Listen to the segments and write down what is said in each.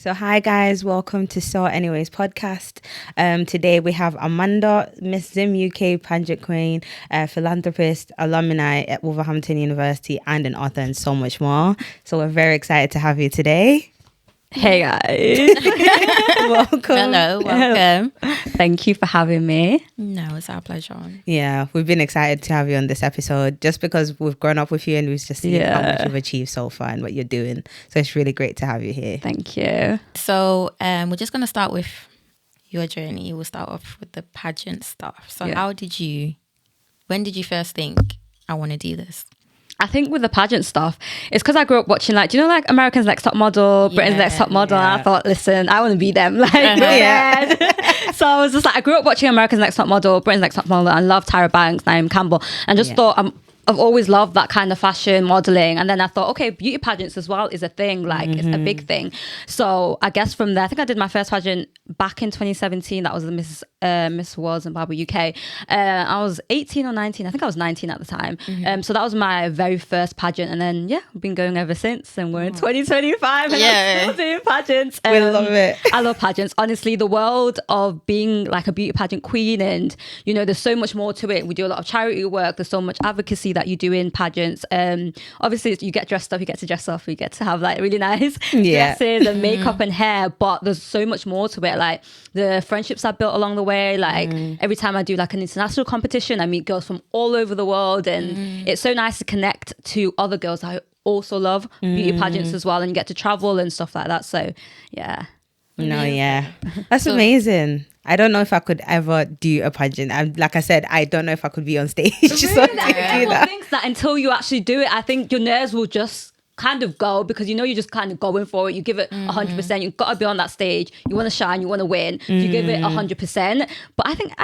So hi guys, welcome to So Anyways podcast. Today we have Amanda, Miss Zim UK pageant queen, philanthropist, alumni at Wolverhampton University, and an author and so much more. So we're very excited to have you today. Hey guys. Welcome. Hello, welcome. Thank you for having me. No, it's our pleasure. Yeah, we've been excited to have you on this episode just because we've grown up with you and we've just seen how much you've achieved so far and what you're doing. So it's really great to have you here. Thank you. So we're just going to start with your journey. We'll start off with the pageant stuff. So when did you first think, I want to do this? I think with the pageant stuff, it's because I grew up watching America's Next Top Model, Britain's Next Top Model. And I thought, listen, I want to be them. So I was just I grew up watching America's Next Top Model, Britain's Next Top Model, and loved Tyra Banks, Naomi Campbell, and just thought I've always loved that kind of fashion modeling. And then I thought, okay, beauty pageants as well is a thing, it's a big thing. So I guess from there, I think I did my first pageant back in 2017. That was the Miss World Zimbabwe UK. I was 18 or 19. I think I was 19 at the time. So that was my very first pageant. And then, I've been going ever since. And we're in 2025 and I'm still doing pageants. We love it. I love pageants. Honestly, the world of being like a beauty pageant queen and, there's so much more to it. We do a lot of charity work. There's so much advocacy that you do in pageants. Obviously, you get dressed up, you get to dress up, you get to have really nice dresses and makeup and hair. But there's so much more to it. Like the friendships I've built along the way. Every time I do an international competition, I meet girls from all over the world, and it's so nice to connect to other girls I also love beauty pageants as well, and you get to travel and stuff like that. So that's amazing. I don't know if I could ever do a pageant. Like I said, I don't know if I could be on stage. Really? So Everyone thinks that until you actually do it. I think your nerves will just kind of go because you're just kind of going for it. You give it 100%. You've got to be on that stage. You want to shine. You want to win. You give it 100%. But I think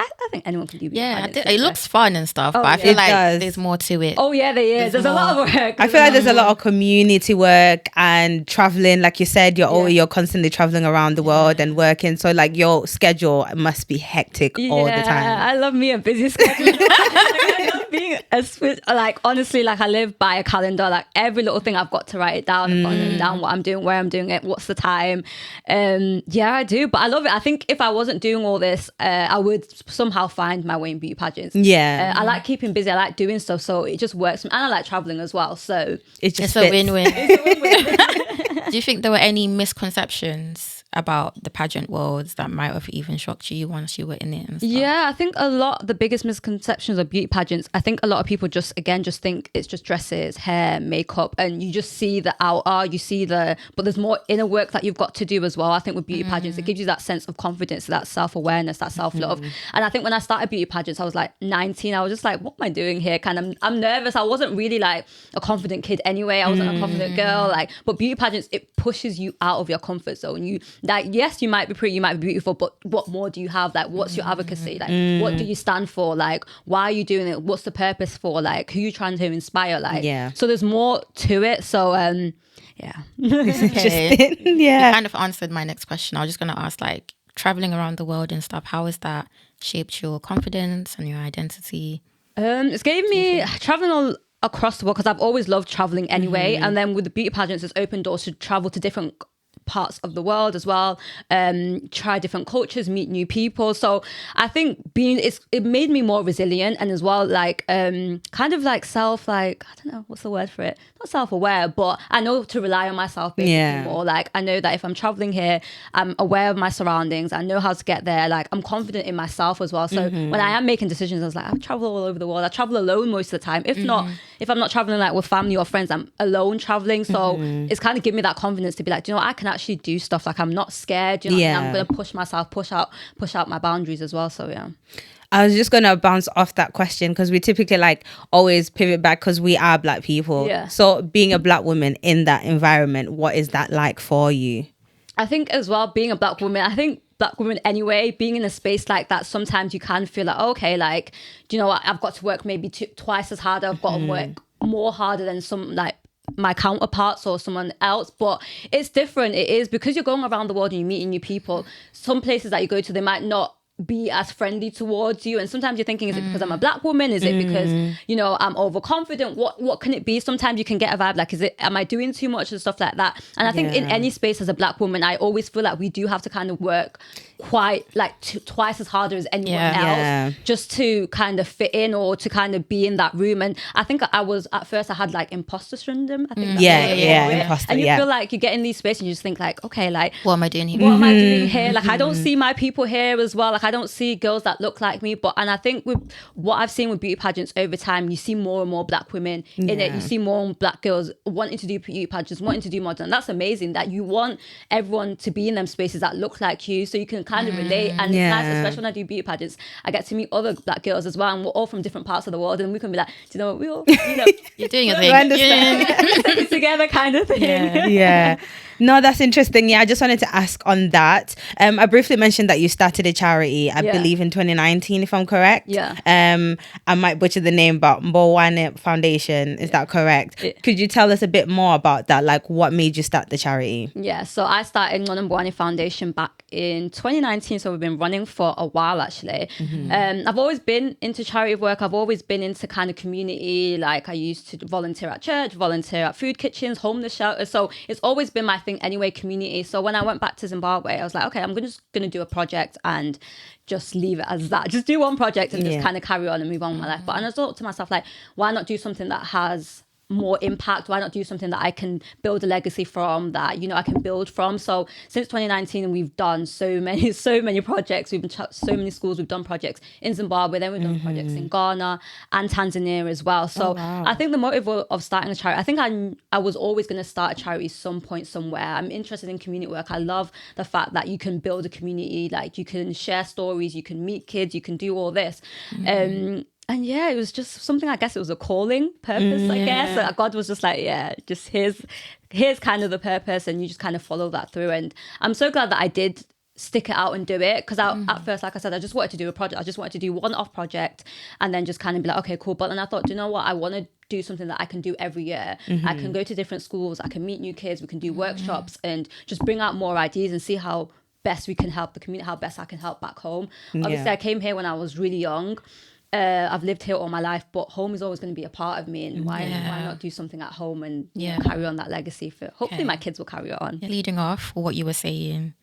anyone can do it. It looks fun and stuff, but I feel there's more to it. Oh yeah, there is. There's a lot of work. I feel like there's a lot of community work and traveling. Like you said, you're constantly traveling around the world and working. So your schedule must be hectic all the time. I love me a busy schedule. I love being honestly, I live by a calendar. Every little thing I've got to write it down. I've got to write down what I'm doing, where I'm doing it, what's the time. I do. But I love it. I think if I wasn't doing all this, I would somehow find my way in beauty pageants. I like keeping busy. I like doing stuff. So it just works. And I like traveling as well. So it's a win-win. Do you think there were any misconceptions about the pageant worlds that might have even shocked you once you were in it and stuff? I think the biggest misconceptions of beauty pageants, I think a lot of people just think it's just dresses, hair, makeup, and you just see the outer, but there's more inner work that you've got to do as well. I think with beauty pageants, it gives you that sense of confidence, that self-awareness, that self-love. And I think when I started beauty pageants, I was 19. I was just what am I doing here? I'm nervous. I wasn't really a confident kid anyway. I wasn't a confident girl. But beauty pageants, it pushes you out of your comfort zone. Yes, you might be pretty, you might be beautiful, but what more do you have? What's your advocacy? What do you stand for? Why are you doing it? What's the purpose for? Who are you trying to inspire? So there's more to it. So it's interesting. You kind of answered my next question. I was just going to ask, traveling around the world and stuff, how has that shaped your confidence and your identity? It's gave me traveling all across the world because I've always loved traveling anyway. And then with the beauty pageants, it's opened doors to travel to different parts of the world as well, try different cultures, meet new people. So I think it made me more resilient, and as well I don't know what's the word for it, not self-aware, but I know to rely on myself basically more. I know that if I'm traveling here, I'm aware of my surroundings, I know how to get there, I'm confident in myself as well. So when I am making decisions, I was I travel all over the world. I travel alone most of the time. If I'm not traveling with family or friends, I'm alone traveling. So it's kind of given me that confidence to be I can actually do stuff. I'm not scared. I'm going to push myself, push out my boundaries as well. So I was just going to bounce off that question because we typically always pivot back because we are Black people. So being a Black woman in that environment, what is that like for you? I think as well, being a Black woman, Black women anyway, being in a space like that, sometimes you can feel okay, do you know what, I've got to work maybe twice as hard. I've got to work more harder than some my counterparts or someone else. But it's different. It is because you're going around the world and you're meeting new people. Some places that you go to, they might not be as friendly towards you. And sometimes you're thinking, is it because I'm a black woman? Is it because, you know, I'm overconfident? What can it be? Sometimes you can get a vibe like, am I doing too much and stuff like that? And I think in any space as a black woman, I always feel like we do have to kind of work quite like twice as harder as anyone else just to kind of fit in or to kind of be in that room. And I think I had like imposter syndrome. I think imposter. And you feel like you get in these spaces and you just think like, okay, like what am I doing here? What am I doing here? Like I don't see my people here as well. Like I don't see girls that look like me. And I think with what I've seen with beauty pageants over time, you see more and more black women in it. You see more black girls wanting to do beauty pageants, wanting to do modern. And that's amazing that you want everyone to be in them spaces that look like you, so you can kind of relate. And it's nice, especially when I do beauty pageants, I get to meet other black girls as well, and we're all from different parts of the world, and we can be like, do you know what, we all, you know, you're doing your thing. I understand. Together kind of thing. Yeah. No, that's interesting. Yeah, I just wanted to ask on that. I briefly mentioned that you started a charity, I believe in 2019, if I'm correct. Yeah. I might butcher the name, but Mbowane Foundation, is that correct? Could you tell us a bit more about that? Like, what made you start the charity? Yeah, so I started Mbowane Foundation back in 2019, so we've been running for a while actually. I've always been into charity work. I've always been into kind of community. Like I used to volunteer at church, volunteer at food kitchens, homeless shelters. So it's always been my thing anyway, community. So when I went back to Zimbabwe, I was like, okay, I'm just going to do a project and just leave it as that. Just do one project and just kind of carry on and move on with my life. But and I thought to myself, like, why not do something that has more impact? Why not do something that I can build a legacy from, that, you know, I can build from? So since 2019, we've done so many projects. We've been to so many schools. We've done projects in Zimbabwe, then we've done projects in Ghana and Tanzania as well. So I think the motive of starting a charity, I think I was always going to start a charity some point somewhere. I'm interested in community work. I love the fact that you can build a community, like you can share stories, you can meet kids, you can do all this. And yeah, it was just something, I guess it was a calling purpose, I guess. So God was just like, yeah, just here's kind of the purpose, and you just kind of follow that through. And I'm so glad that I did stick it out and do it, because at first, like I said, I just wanted to do a project. I just wanted to do one-off project and then just kind of be like, okay, cool. But then I thought, do you know what? I want to do something that I can do every year. I can go to different schools. I can meet new kids. We can do workshops and just bring out more ideas and see how best we can help the community, how best I can help back home. Obviously, I came here when I was really young. I've lived here all my life, but home is always going to be a part of me, and why not do something at home and you know, carry on that legacy for hopefully my kids will carry it on. Leading off what you were saying,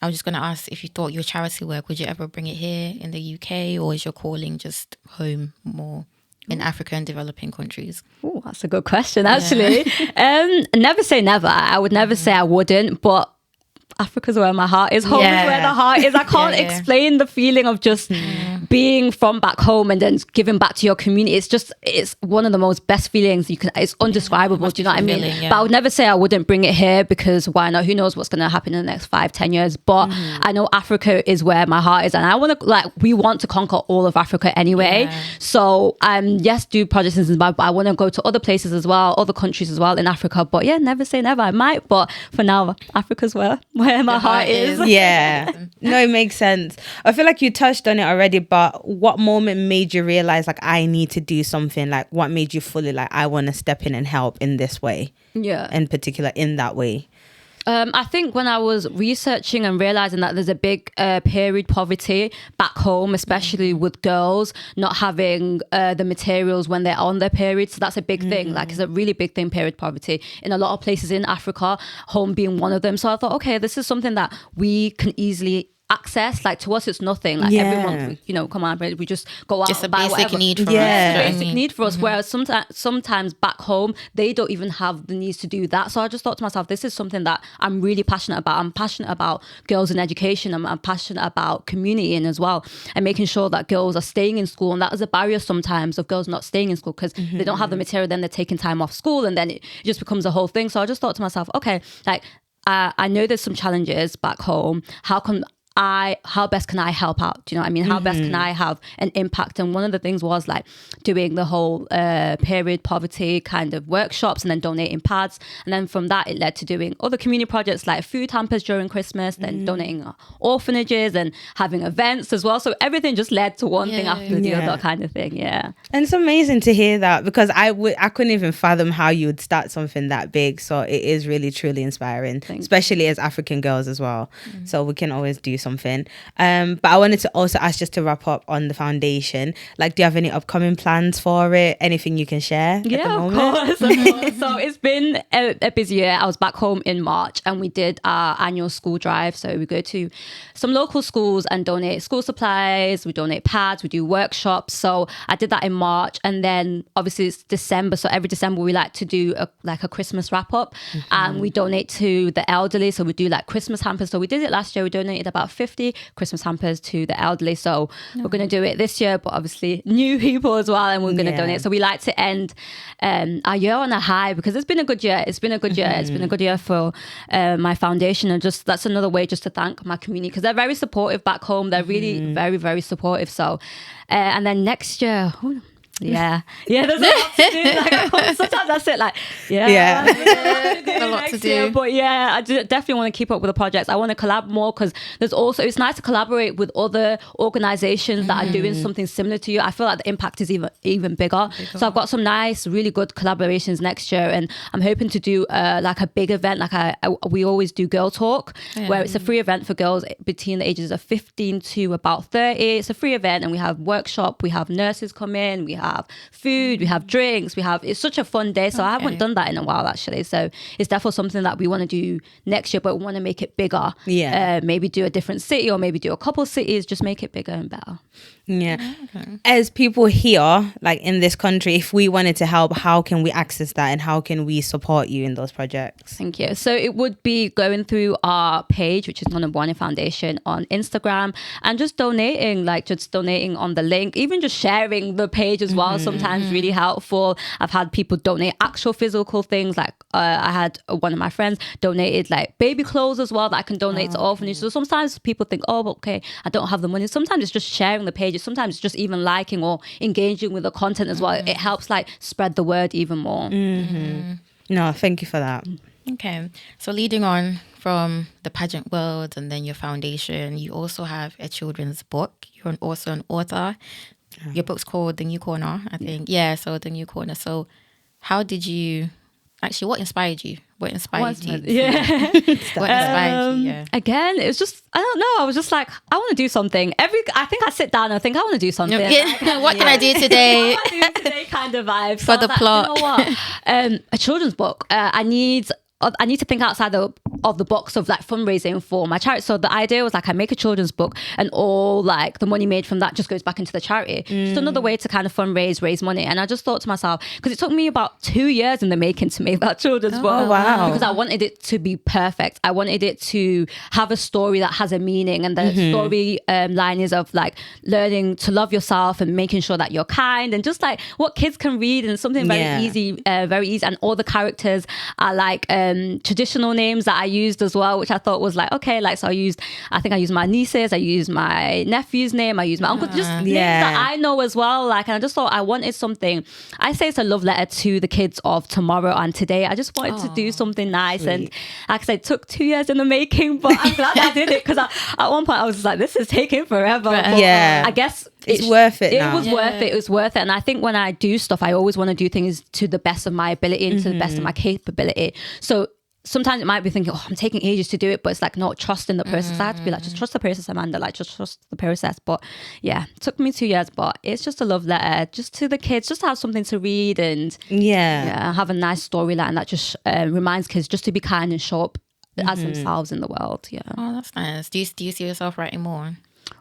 I was just going to ask if you thought your charity work, would you ever bring it here in the UK, or is your calling just home more in Africa and developing countries? Oh, that's a good question actually. Never say never. I would never say I wouldn't, but Africa's where my heart is. Home is where the heart is. I can't explain the feeling of just being from back home and then giving back to your community. It's one of the most best feelings you can. It's undescribable. Do you know what I mean? But I would never say I wouldn't bring it here, because why not? Who knows what's going to happen in the next 5-10 years? But I know Africa is where my heart is, and I want to, we want to conquer all of Africa anyway. So yes, do projects in Zimbabwe, but I want to go to other places as well, other countries as well in Africa. But yeah, never say never. I might, but for now, Africa's where my heart is. Yeah. No, it makes sense. I feel like you touched on it already, but what moment made you realize, like, I need to do something? Like, what made you fully, like, I want to step in and help in this way? Yeah. In particular, in that way? I think when I was researching and realizing that there's a big period poverty back home, especially with girls not having the materials when they're on their periods. So that's a big thing. Like, it's a really big thing, period poverty in a lot of places in Africa, home being one of them. So I thought, okay, this is something that we can easily access. Like, to us it's nothing. Like every month, you know, come on, we just go out, just and a buy basic whatever. need for us. Basic need for us. Whereas sometimes back home they don't even have the needs to do that. So I just thought to myself, this is something that I'm really passionate about. I'm passionate about girls in education. I'm passionate about community as well, and making sure that girls are staying in school. And that is a barrier sometimes of girls not staying in school because they don't have the material. Then they're taking time off school, and then it just becomes a whole thing. So I just thought to myself, okay, like I know there's some challenges back home. How best can I help out? Do you know what I mean? How best can I have an impact? And one of the things was like doing the whole period poverty kind of workshops, and then donating pads. And then from that, it led to doing other community projects like food hampers during Christmas, then donating orphanages and having events as well. So everything just led to one thing after the other kind of thing. Yeah. And it's amazing to hear that, because I couldn't even fathom how you would start something that big. So it is really, truly inspiring, especially as African girls as well. So we can always do something. But I wanted to also ask, just to wrap up on the foundation, like, do you have any upcoming plans for it? Anything you can share at the moment? Of course. So it's been a busy year. I was back home in March and we did our annual school drive. So we go to some local schools and donate school supplies. We donate pads. We do workshops. So I did that in March, and then obviously it's December. So every December we like to do a Christmas wrap up, and we donate to the elderly. So we do like Christmas hampers. So we did it last year. We donated about 50 Christmas hampers to the elderly. So we're going to do it this year, but obviously new people as well, and we're going to donate. So we like to end our year on a high, because it's been a good year. It's been a good year. It's been a good year for my foundation, and just that's another way just to thank my community, because they're very supportive back home. They're really very, very supportive. So and then next year, there's a lot to do. Like, sometimes that's it. Like, a lot to do. Year, but I definitely want to keep up with the projects. I want to collab more, because it's nice to collaborate with other organizations that are doing something similar to you. I feel like the impact is even bigger. So I've got some nice, really good collaborations next year, and I'm hoping to do like a big event. Like we always do Girl Talk, where it's a free event for girls between the ages of 15 to about 30. It's a free event, and we have workshop, we have nurses come in, we have food, we have drinks, it's such a fun day. So I haven't done that in a while, actually. So it's definitely something that we want to do next year, but we want to make it bigger. Maybe do a different city, or maybe do a couple cities, just make it bigger and better. As people here, like in this country, if we wanted to help, how can we access that, and how can we support you in those projects? Thank you. So it would be going through our page, which is Ngcono Foundation, on Instagram, and just donating on the link, even just sharing the page as well. Sometimes really helpful. I've had people donate actual physical things, like I had one of my friends donated like baby clothes as well that I can donate to orphanages. So sometimes people think, oh, okay, I don't have the money. Sometimes it's just sharing the page. Sometimes it's just even liking or engaging with the content as well. It helps like spread the word even more. No, thank you for that. Okay, so leading on from the pageant world and then your foundation, you also have a children's book. You're also an author. Your book's called The Ngcono, I think. Yeah, so The Ngcono. So how did you... Actually, what inspired you? What inspired you? What inspired you? Yeah. Again, it was just, I don't know. I was just like, I want to do something. I think I sit down and I think I want to do something. What can I do today? What can I do today kind of vibe. For the plot. You know what? A children's book. I need to think outside of the box of like fundraising for my charity. So the idea was like, I make a children's book, and all like the money made from that just goes back into the charity. Just another way to kind of raise money. And I just thought to myself, because it took me about 2 years in the making to make that children's book. Oh, wow. Because I wanted it to be perfect. I wanted it to have a story that has a meaning, and the story line is of like learning to love yourself and making sure that you're kind, and just like what kids can read, and something very easy. And all the characters are like traditional names that I used as well, which I thought was like, okay, like, so I think I used my nieces, I used my nephew's name, I used my uncle, just names that I know as well. Like, and I just thought I wanted something, I say it's a love letter to the kids of tomorrow and today. I just wanted to do something nice. Sweet. And like I said, it took 2 years in the making, but I'm glad I did it, because at one point I was like, this is taking forever. But I guess it's worth it now. It was worth it. It was worth it. And I think when I do stuff, I always want to do things to the best of my ability and to the best of my capability. So sometimes it might be thinking, oh, I'm taking ages to do it, but it's like not trusting the process. I had to be like, just trust the process, Amanda, like just trust the process. But yeah, it took me 2 years, but it's just a love letter just to the kids, just to have something to read, and have a nice storyline that just reminds kids just to be kind and show up as themselves in the world. Yeah. Oh, that's nice. Do you see yourself writing more?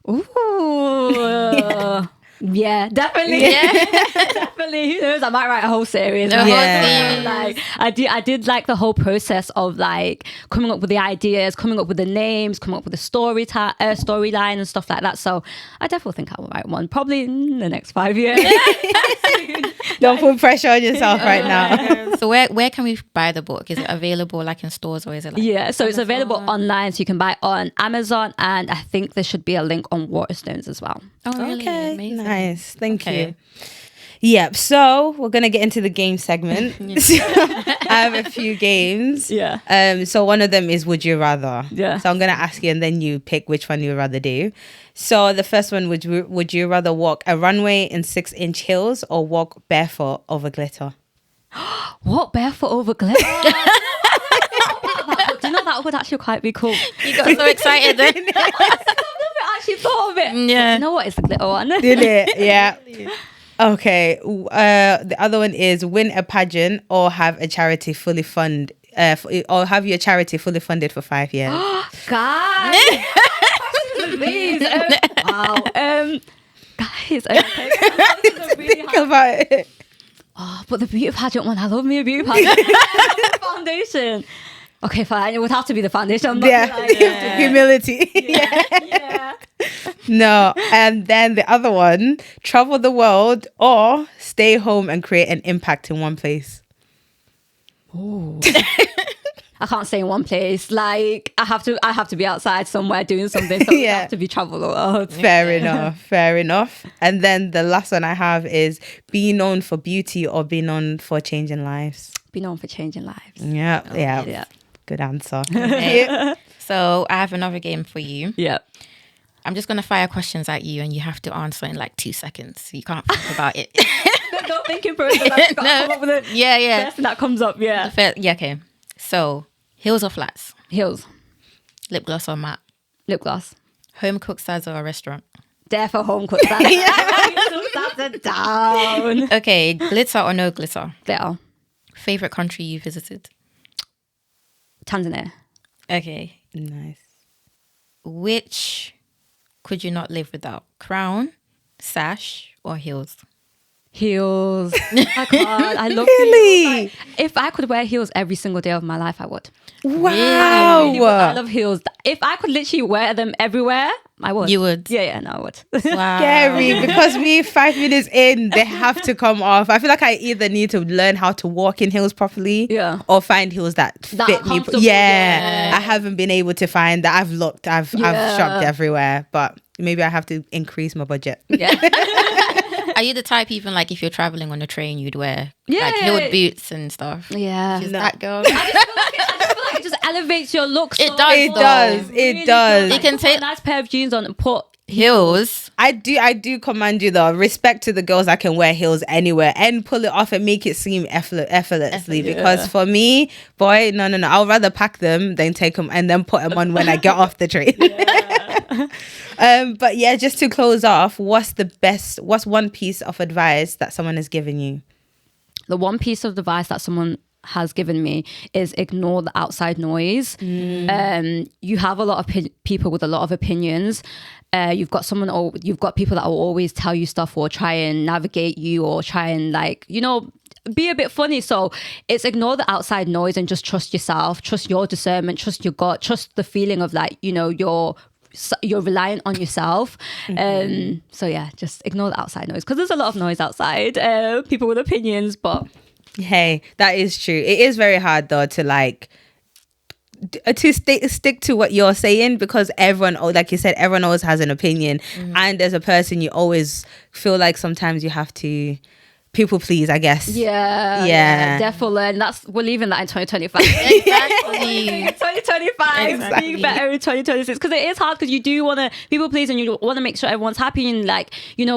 Ooh. Yeah, definitely. Definitely. Who knows? I might write a whole series. Like I did like the whole process of like coming up with the ideas, coming up with the names, coming up with the storyline and stuff like that. So I definitely think I will write one, probably in the next 5 years. Don't put pressure on yourself right now. So where can we buy the book? Is it available like in stores, or is it like so it's available online, so you can buy it on Amazon, and I think there should be a link on Waterstones as well. Oh, really? Okay. Amazing. Nice. Thank you. Yep. So we're gonna get into the game segment. I have a few games. So one of them is Would You Rather. So I'm gonna ask you, and then you pick which one you'd rather do. So the first one, would you rather walk a runway in 6-inch heels or walk barefoot over glitter? What, barefoot over glitter? Do you know that would actually quite be cool. You got so excited then. I've never actually thought of it. Yeah. But you know what? It's the glitter one. Did it? Yeah. Okay. The other one is win a pageant or have a charity fully fund. Or have your charity fully funded for 5 years. Guys, please. Wow. Guys, okay. Think about it. Oh, but the beauty pageant one, I love me a beauty pageant. Foundation. Okay, fine. It would have to be the foundation. I'm not gonna lie. Humility. Yeah. No, and then the other one, travel the world or stay home and create an impact in one place. I can't stay in one place. Like I have to be outside somewhere doing something. So I have to be travel the world. Fair enough. And then the last one I have is be known for beauty or be known for changing lives. Be known for changing lives. Yeah. Good answer. So I have another game for you. Yeah. I'm just gonna fire questions at you, and you have to answer in like 2 seconds. You can't think about it. Don't think in process. I've got to come up with it. Yeah. First thing that comes up. Yeah. Yeah. Okay. So heels or flats? Heels. Lip gloss or matte? Lip gloss. Home cooked salad or a restaurant? There for home cooked salad. That's down. Okay. Glitter or no glitter? Glitter. Favorite country you visited? Tanzania. Okay. Nice. Which could you not live without? Crown, sash, or heels? Heels. I can't. I love Really? heels. Like, if I could wear heels every single day of my life, I would. Wow. I really would. I love heels. If I could literally wear them everywhere, I would. You would? Yeah, no, I would. Wow. Scary because me 5 minutes in, they have to come off. I feel like I either need to learn how to walk in heels properly, Yeah. or find heels that That fit are me. comfortable, Yeah, I haven't been able to find that. I've looked, I've shopped everywhere, but maybe I have to increase my budget. Yeah. Are you the type even like if you're traveling on a train you'd wear Yeah. like heeled boots and stuff? Yeah. She's that girl. I just feel like it just elevates your look. It so does, much. It does, it does. Like, You can put take- a nice pair of jeans on and put. Heels. I do command you though. Respect to the girls that can wear heels anywhere and pull it off and make it seem effortlessly. Because for me, boy, no. I'll rather pack them than take them and then put them on when I get off the train. But yeah, just to close off, what's one piece of advice that someone has given you? The one piece of advice that someone has given me is ignore the outside noise. You have a lot of people with a lot of opinions. You've got people that will always tell you stuff or try and navigate you or try and be a bit funny. So it's ignore the outside noise and just trust yourself, trust your discernment, trust your gut, trust the feeling of you're reliant on yourself. So yeah, just ignore the outside noise because there's a lot of noise outside, people with opinions, but Hey, that is true. It is very hard though to stick to what you're saying because everyone, like you said, everyone always has an opinion. And as a person, you always feel like sometimes you have to people please, I guess. Yeah. Definitely. And we're leaving that in 2025. Exactly. 2025. Being better in 2026. Because it is hard because you do want to people please and you want to make sure everyone's happy and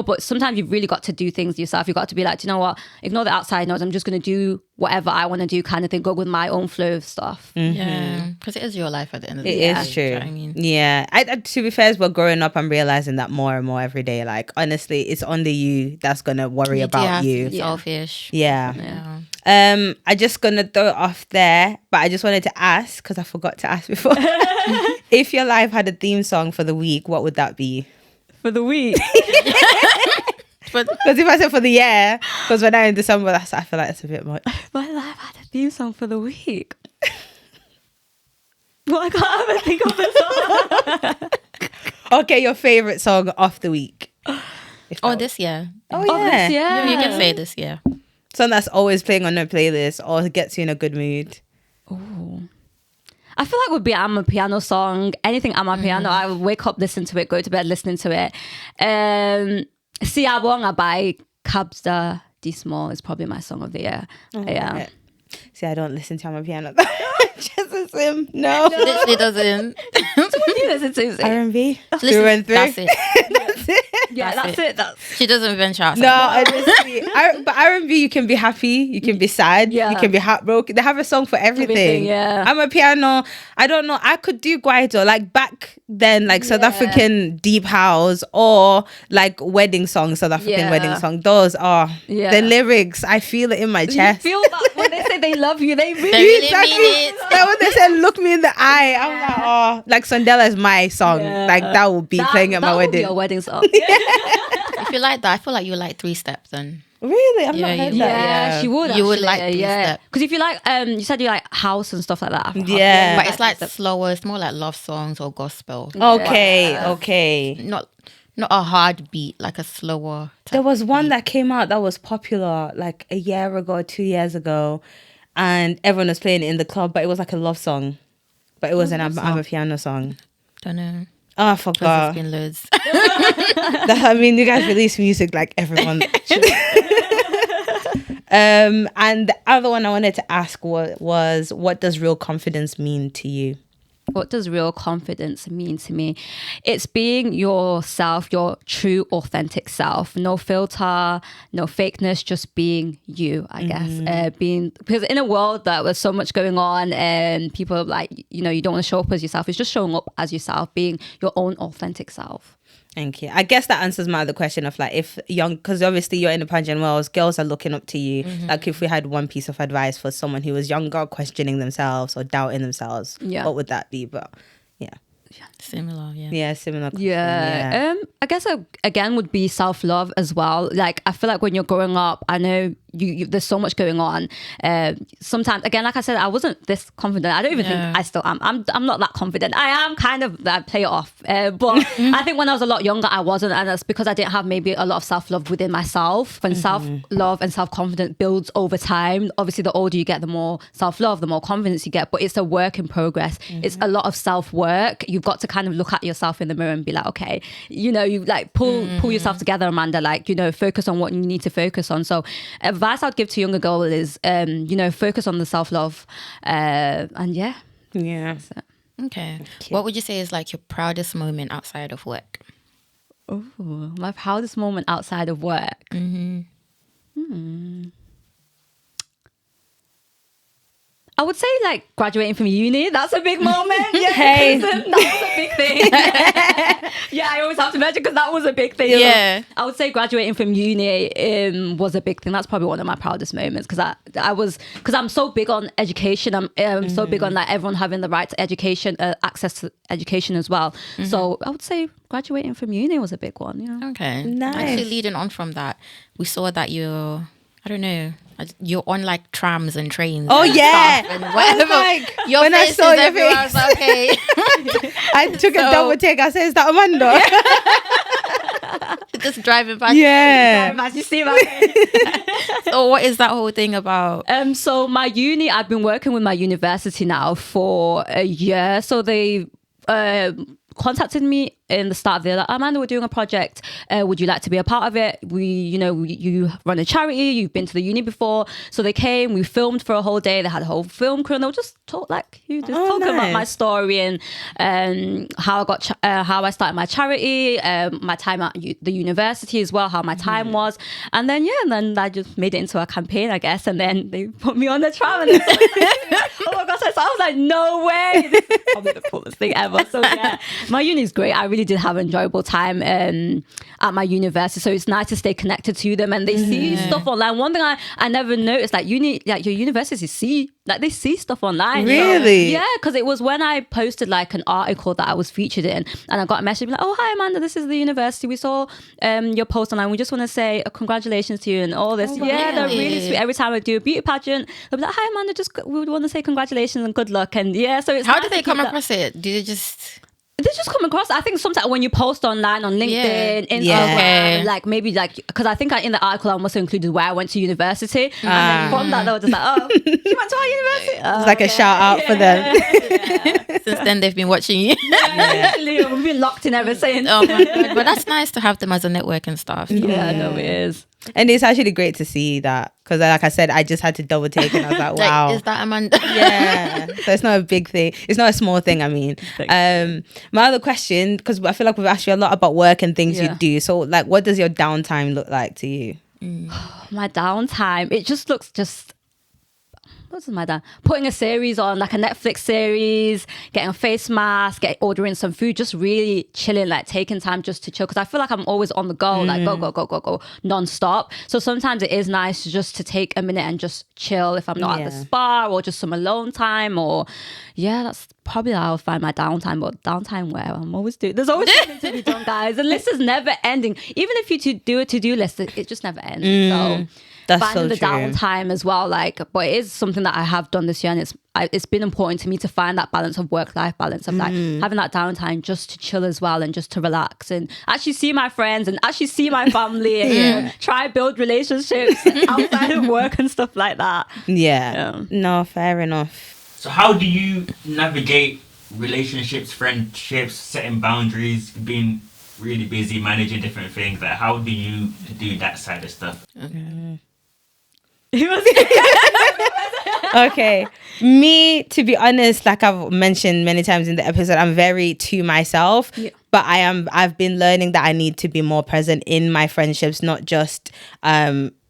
but sometimes you've really got to do things yourself. You've got to be like, you know what? Ignore the outside noise. I'm just going to do whatever I want to do kind of thing. Go with my own flow of stuff. Yeah. Because it is your life at the end of the day. It is true. You know what I mean? Yeah. I to be fair, as we're growing up, I'm realizing that more and more every day. Like, honestly, it's only you that's going to worry about you. Selfish. Yeah. I just gonna throw it off there, but I just wanted to ask because I forgot to ask before. If your life had a theme song for the week, what would that be? For the week. Because if I said for the year, because when I'm in December, I feel like it's a bit much. My life had a theme song for the week. Well, I can't even think of the song. Okay, your favorite song of the week. This year. Oh yeah. This year. You can say this year. Song that's always playing on a playlist or gets you in a good mood. Oh, I feel like it would be I'm a piano song. Anything I'm a piano, I would wake up, listen to it, go to bed, listening to it. Siabonga by Kabza D Small is probably my song of the year. Yeah. See, I don't listen to Amapiano. Just as him. No. Literally doesn't. So what do you listen to? R&B. Listen, Through and through. That's it. That's it. Yeah, that's it. She doesn't venture outside. No, honestly, but R&B, you can be happy, you can be sad, Yeah. you can be heartbroken. They have a song for everything. Yeah. I'm a piano. I don't know. I could do Guaido like back then, like South African deep house or like wedding songs, South African wedding song. Those are the lyrics. I feel it in my chest. You feel that when they say they love you, they really, really mean it. Like when they said look me in the eye, I'm like, oh, like Sondela is my song. Like that will be playing at my that would be wedding. a wedding song. If you like that, I feel like you like 3 steps then. Really? I've not Yeah, heard you- that. Yeah, she would. You would actually, like these yeah. steps. Because if you like, you said you like house and stuff like that. Yeah. But it's like slower. It's more like love songs or gospel. Okay. Not a hard beat, like a slower. There was one that came out that was popular like a year ago, 2 years ago, and everyone was playing it in the club, but it was like a love song. But it was an I'm a piano song. Don't know. Oh, I There's forgot. been loads. I mean, you guys release music like everyone. And the other one I wanted to ask was what does real confidence mean to you? What does real confidence mean to me? It's being yourself, your true, authentic self. No filter, no fakeness, just being you, I guess. Because in a world that was so much going on and people like, you don't want to show up as yourself. It's just showing up as yourself, being your own authentic self. Thank you. I guess that answers my other question of like if because obviously you're in the pageant world, girls are looking up to you. Like if we had one piece of advice for someone who was younger, questioning themselves or doubting themselves, what would that be? But Similar, yeah. yeah, similar question. Yeah. I guess again would be self-love as well. Like I feel like when you're growing up, I know you there's so much going on. Sometimes again, like I said, I wasn't this confident. I don't even think I still am. I'm not that confident. I am kind of I play it off. But I think when I was a lot younger, I wasn't, and that's because I didn't have maybe a lot of self-love within myself. When self-love and self-confidence builds over time, obviously the older you get, the more self-love, the more confidence you get. But it's a work in progress. It's a lot of self-work. You've got to kind of look at yourself in the mirror and be like, okay, you like pull yourself together, Amanda, like, focus on what you need to focus on. So advice I'd give to younger girls is, focus on the self-love. And yeah. Okay. What would you say is like your proudest moment outside of work? Oh, my proudest moment outside of work. I would say like graduating from uni. That's a big moment. Yeah, Hey. that was a big thing. Yeah, I always have to mention because that was a big thing. Yeah. I would say graduating from uni was a big thing. That's probably one of my proudest moments because I'm so big on education. I'm so big on like everyone having the right to education, access to education as well. So I would say graduating from uni was a big one. Okay. Nice. Actually, leading on from that, we saw that you're on like trams and trains. Oh and yeah. stuff and whatever. Like, Your when face I saw is your everywhere. I face, was like, okay. I took a double take. I said, "Is that Amanda?" Just driving past. Yeah. As you see my face. So what is that whole thing about? So my uni, I've been working with my university now for a year. So they contacted me in the start of the year, like, Amanda, we're doing a project. Would you like to be a part of it? You run a charity. You've been to the uni before. So they came. We filmed for a whole day. They had a whole film crew, and they were just talking about my story and how I started my charity, my time at the university as well, how my time was, and then I just made it into a campaign, I guess, and then they put me on the tram. And oh my gosh! So I was like, no way! This is probably the coolest thing ever. So yeah, my uni is great. I really did have an enjoyable time at my university, so it's nice to stay connected to them, and they see stuff online. One thing I never noticed, like your university they see stuff online. Really? Yeah, because it was when I posted like an article that I was featured in, and I got a message like, oh hi Amanda, this is the university, we saw your post online, we just want to say congratulations to you and all this. They're really sweet. Every time I do a beauty pageant, they'll be like, hi Amanda, we would want to say congratulations and good luck. And so it's How did they come across it? Did they just come across? I think sometimes when you post online on LinkedIn, Instagram, like maybe like, because I think in the article I also included where I went to university, and then from that they were just like, oh, you went to our university. It's like a shout out for them. since then they've been watching you? Literally, we've been locked in ever since. Oh my god! But that's nice to have them as a network and stuff. Yeah, no, it is. And it's actually great to see that, because like I said, I just had to double take and I was like, wow. Is that Amanda? Yeah. So it's not a big thing. It's not a small thing, I mean. My other question, because I feel like we've asked you a lot about work and things you do. So like, what does your downtime look like to you? My downtime, it just looks what's my downtime? Putting a series on, like a Netflix series, getting a face mask, ordering some food, just really chilling, like taking time just to chill. Because I feel like I'm always on the go, like go, non-stop. So sometimes it is nice just to take a minute and just chill if I'm not at the spa, or just some alone time, or that's probably how I'll find my downtime. But downtime where I'm always there's always something to be done, guys. The list is never ending. Even if you do a to-do list, it just never ends. So that's finding so the true. downtime as well, like, but it is something that I have done this year, and it's been important to me to find that balance of work-life balance, of like having that downtime just to chill as well, and just to relax and actually see my friends and actually see my family and try build relationships outside of work and stuff like that. No, fair enough. So how do you navigate relationships, friendships, setting boundaries, being really busy, managing different things? Like, how do you do that side of stuff? Okay, me, to be honest, like I've mentioned many times in the episode, I'm very to myself, but I've been learning that I need to be more present in my friendships, not just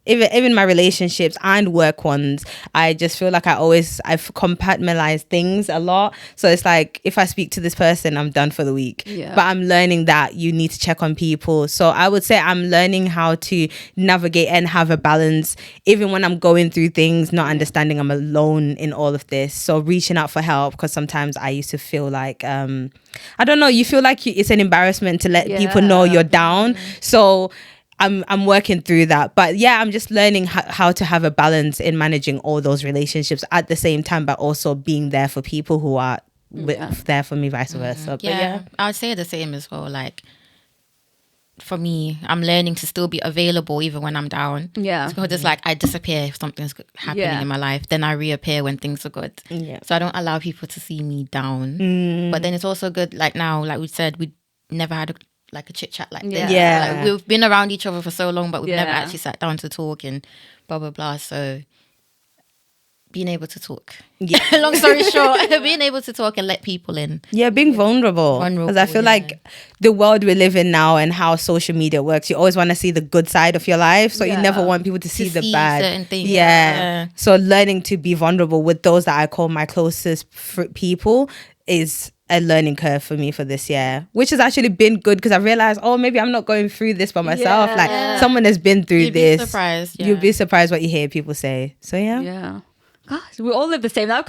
even my relationships and work ones. I just feel like I've compartmentalized things a lot. So it's like, if I speak to this person, I'm done for the week. But I'm learning that you need to check on people. So I would say I'm learning how to navigate and have a balance, even when I'm going through things, not understanding I'm alone in all of this. So reaching out for help, because sometimes I used to feel like, I don't know, you feel like it's an embarrassment to let people know you're down. So I'm working through that, but I'm just learning how to have a balance in managing all those relationships at the same time, but also being there for people who are there for me, vice versa. But I would say the same as well. Like, for me, I'm learning to still be available even when I'm down. Because it's like I disappear if something's happening in my life, then I reappear when things are good. So I don't allow people to see me down. But then it's also good, like now, like we said, we never had a chit chat like this. Like, we've been around each other for so long, but we've never actually sat down to talk and blah blah blah. So being able to talk, long story short, being able to talk and let people in, being vulnerable, because I feel like the world we live in now and how social media works, you always want to see the good side of your life, so you never want people to see the bad certain things. So learning to be vulnerable with those that I call my closest people is a learning curve for me for this year, which has actually been good, because I realized, maybe I'm not going through this by myself. Like, someone has been through this. Be surprised. You'd be surprised what you hear people say. So Gosh, we all live the same now.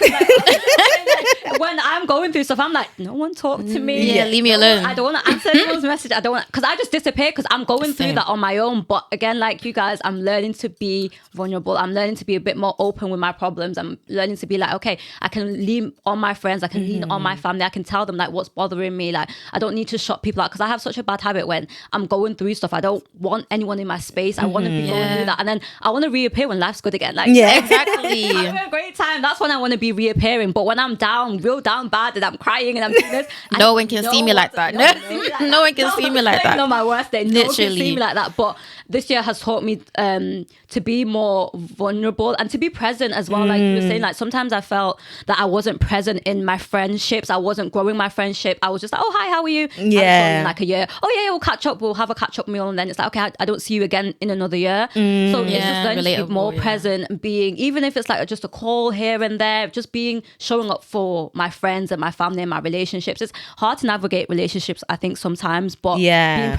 When I'm going through stuff, I'm like, no one talk to me. Leave me alone. I don't want to answer anyone's message. I don't want, because I just disappear because I'm going through that on my own. But again, like you guys, I'm learning to be vulnerable. I'm learning to be a bit more open with my problems. I'm learning to be like, okay, I can lean on my friends. I can lean on my family. I can tell them like what's bothering me. Like, I don't need to shut people out, because I have such a bad habit when I'm going through stuff. I don't want anyone in my space. I want to be going through that, and then I want to reappear when life's good again. Like, exactly. having a great time. That's when I want to be reappearing. But when I'm down, real down bad, and I'm crying and I'm doing this, no one can see me like that. No one can see me like that. On my worst day, no one can Literally. see me like that. But this year has taught me to be more vulnerable and to be present as well. Like you were saying, like sometimes I felt that I wasn't present in my friendships. I wasn't growing my friendship. I was just like, oh hi, how are you? Yeah. In like a year. Oh yeah, we'll catch up. We'll have a catch up meal, and then it's like, okay, I don't see you again in another year. So it's just learning to be more present, and being, even if it's like just a call here and there, just showing up for my friends and my family and my relationships. It's hard to navigate relationships, I think, sometimes, but being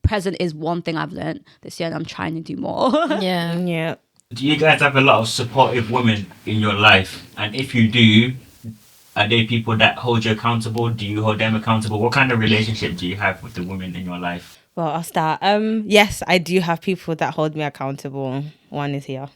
present is one thing I've learned this year, and I'm trying to do more. Yeah. Do you guys have a lot of supportive women in your life? And if you do, are they people that hold you accountable? Do you hold them accountable? What kind of relationship do you have with the women in your life? Well, I'll start. Yes, I do have people that hold me accountable. One is here.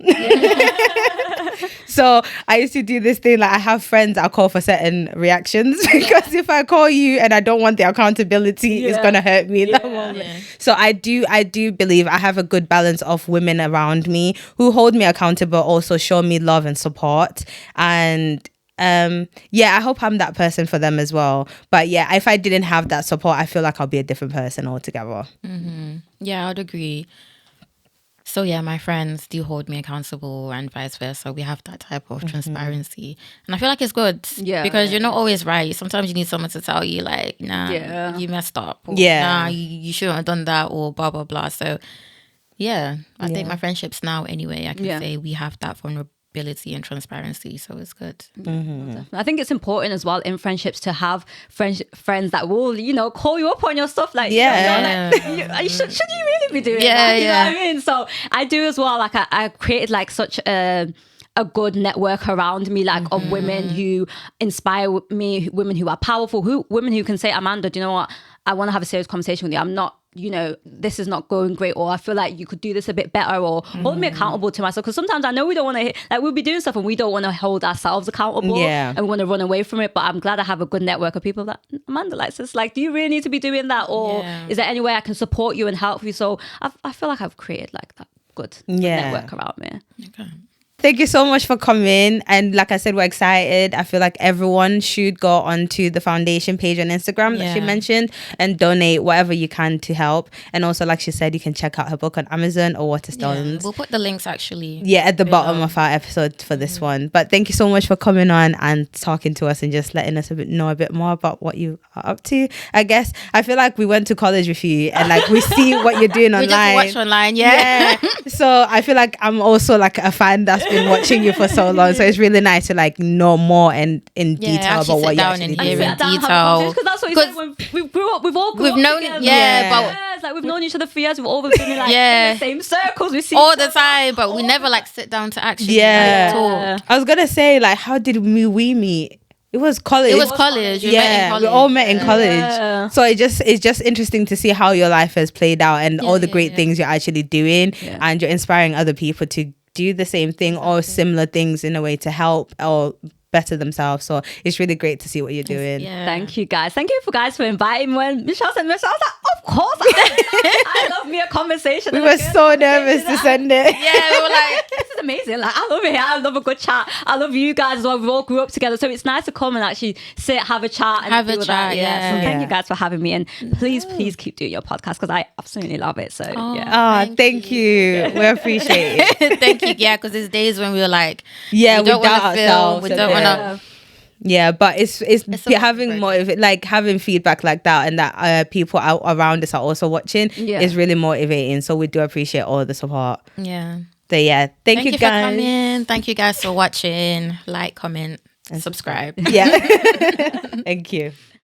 So I used to do this thing, like I have friends I call for certain reactions, because if I call you and I don't want the accountability, it's gonna hurt me in that moment. So I do believe I have a good balance of women around me who hold me accountable, also show me love and support. And I hope I'm that person for them as well. But if I didn't have that support, I feel like I'll be a different person altogether. Yeah, I would agree. So yeah, my friends do hold me accountable and vice versa. We have that type of transparency. And I feel like it's good. Yeah. Because you're not always right. Sometimes you need someone to tell you like, nah, Yeah. you messed up. Or, Yeah. nah, you shouldn't have done that or blah, blah, blah. So yeah, I think my friendships now anyway, I can say we have that vulnerability and transparency. So it's good. I think it's important as well in friendships to have friends that will, call you up on your stuff. Like, should you really be doing that? You know what I mean? So I do as well. Like I created like such a good network around me, like of women who inspire me, women who are powerful, women who can say, Amanda, do you know what? I want to have a serious conversation with you. I'm not, this is not going great, or I feel like you could do this a bit better, or hold me accountable to myself. Because sometimes I know we don't want to, like, we'll be doing stuff and we don't want to hold ourselves accountable, and we want to run away from it. But I'm glad I have a good network of people that, Amanda, like, it's like, do you really need to be doing that, or is there any way I can support you and help you? So I feel like I've created like that good network around me. Okay. Thank you so much for coming. And like I said, we're excited. I feel like everyone should go onto the foundation page on Instagram that she mentioned and donate whatever you can to help. And also, like she said, you can check out her book on Amazon or Waterstones. We'll put the links actually. Yeah, at the bottom of our episode for this one. But thank you so much for coming on and talking to us and just letting us know a bit more about what you are up to. I guess I feel like we went to college with you and like we see what you're doing online. We just watch online, yeah. So I feel like I'm also like a fan that's been watching you for so long. So it's really nice to like know more and in detail about what you're actually doing. In detail. Because that's what you said when we grew up. We've all grew up known together. but it's like we've known each other for years. We've all been in like in the same circles. We see all the time, but we never like sit down to actually talk. I was gonna say, like, how did we meet? It was college. We met in college. We all met in college. So it's just interesting to see how your life has played out and all the great things you're actually doing, and you're inspiring other people to do the same thing or similar things in a way to help or better themselves. So it's really great to see what you're doing. Thank you guys. Thank you for inviting me. When Michelle said, I was like, of course. I love me a conversation. We were so nervous to send it. We were like, this is amazing. Like, I love it here. I love a good chat. I love you guys as well. We all grew up together. So it's nice to come and actually sit, have a chat. And So thank you guys for having me. And please keep doing your podcast because I absolutely love it. So thank you. We appreciate it. Thank you. Yeah, because there's days when we were like, we don't want to film. We don't want to. Yeah, but it's having more of it, like having feedback like that, and that people out around us are also watching is really motivating. So we do appreciate all the support. Yeah. So thank you guys for coming. Thank you guys for watching. Like, comment, and subscribe. Yeah. Thank you.